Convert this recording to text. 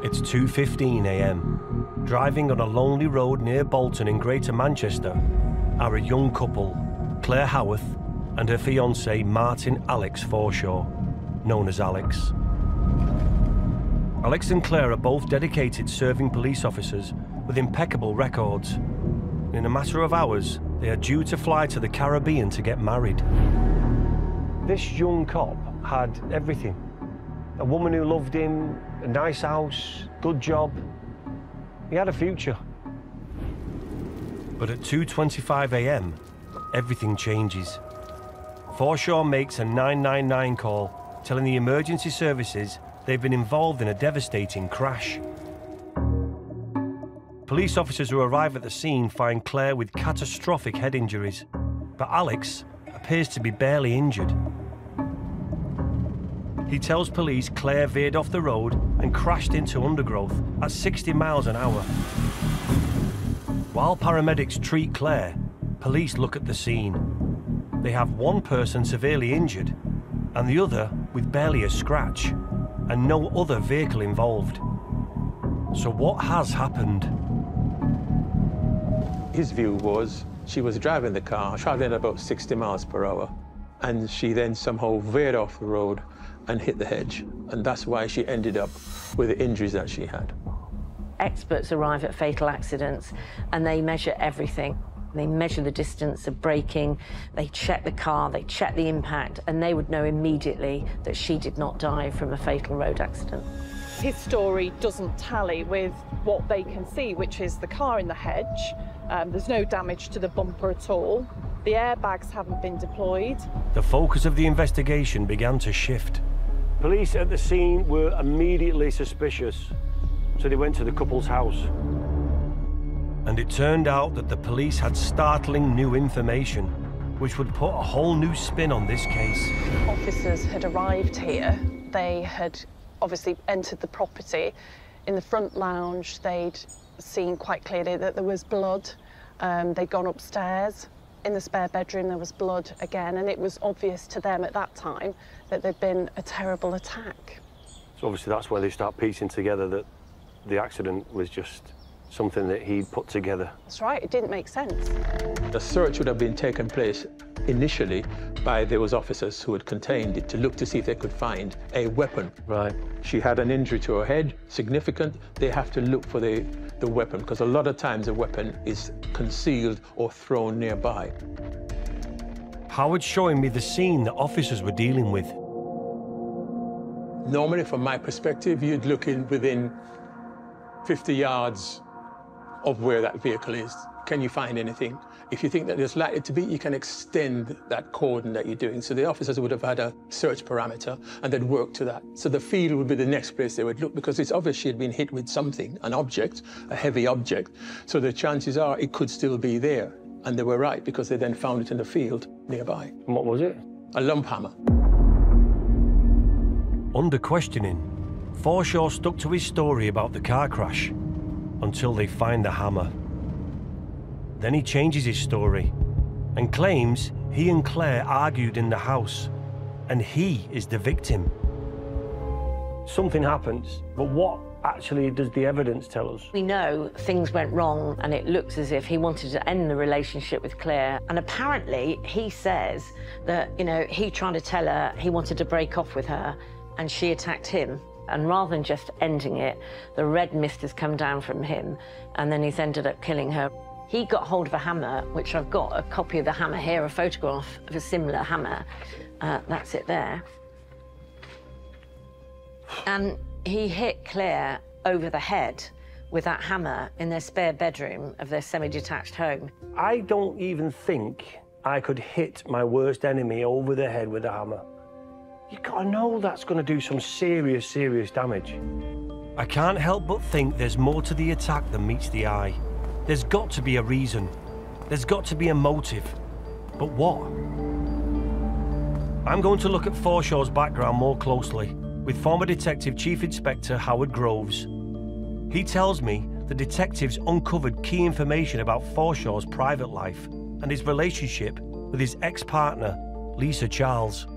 It's 2:15 a.m. Driving on a lonely road near Bolton in Greater Manchester are a young couple, Claire Howarth and her fiancé Martin Alex Forshaw, known as Alex. Alex and Claire are both dedicated serving police officers with impeccable records. In a matter of hours, they are due to fly to the Caribbean to get married. This young cop had everything. A woman who loved him, a nice house, good job. He had a future. But at 2:25 a.m, everything changes. Forshaw makes a 999 call, telling the emergency services they've been involved in a devastating crash. Police officers who arrive at the scene find Claire with catastrophic head injuries, but Alex appears to be barely injured. He tells police Claire veered off the road and crashed into undergrowth at 60 miles an hour. While paramedics treat Claire, police look at the scene. They have one person severely injured and the other with barely a scratch, and no other vehicle involved. So what has happened? His view was she was driving the car, traveling at about 60 miles per hour, and she then somehow veered off the road and hit the hedge, and that's why she ended up with the injuries that she had. Experts arrive at fatal accidents and they measure everything. They measure the distance of braking, they check the car, they check the impact, and they would know immediately that she did not die from a fatal road accident. His story doesn't tally with what they can see, which is the car in the hedge. There's no damage to the bumper at all. The airbags haven't been deployed. The focus of the investigation began to shift. Police at the scene were immediately suspicious, so they went to the couple's house. And it turned out that the police had startling new information, which would put a whole new spin on this case. Officers had arrived here. They had obviously entered the property. In the front lounge, they'd seen quite clearly that there was blood. They'd gone upstairs. In the spare bedroom, there was blood again, and it was obvious to them at that time that there'd been a terrible attack. So obviously that's where they start piecing together that the accident was just something that he'd put together. That's right, it didn't make sense. The search would have been taken place initially by those officers who had contained it to look to see if they could find a weapon. Right. She had an injury to her head, significant. They have to look for the weapon, because a lot of times a weapon is concealed or thrown nearby. Howard's showing me the scene that officers were dealing with. Normally, from my perspective, you'd look in within 50 yards of where that vehicle is. Can you find anything? If you think that there's likely to be, you can extend that cordon that you're doing. So the officers would have had a search parameter and they'd work to that. So the field would be the next place they would look, because it's obvious she had been hit with something, an object, a heavy object. So the chances are it could still be there. And they were right, because they then found it in the field nearby. And what was it? A lump hammer. Under questioning, Forshaw stuck to his story about the car crash until they find the hammer. Then he changes his story and claims he and Claire argued in the house and he is the victim. Something happens, but what actually does the evidence tell us? We know things went wrong and it looks as if he wanted to end the relationship with Claire. And apparently he says that, you know, he tried to tell her he wanted to break off with her and she attacked him. And rather than just ending it, the red mist has come down from him and then he's ended up killing her. He got hold of a hammer, which I've got a copy of the hammer here, a photograph of a similar hammer. That's it there. And he hit Claire over the head with that hammer in their spare bedroom of their semi-detached home. I don't even think I could hit my worst enemy over the head with a hammer. You gotta know that's gonna do some serious, serious damage. I can't help but think there's more to the attack than meets the eye. There's got to be a reason. There's got to be a motive. But what? I'm going to look at Forshaw's background more closely with former Detective Chief Inspector Howard Groves. He tells me the detectives uncovered key information about Forshaw's private life and his relationship with his ex-partner, Lisa Charles.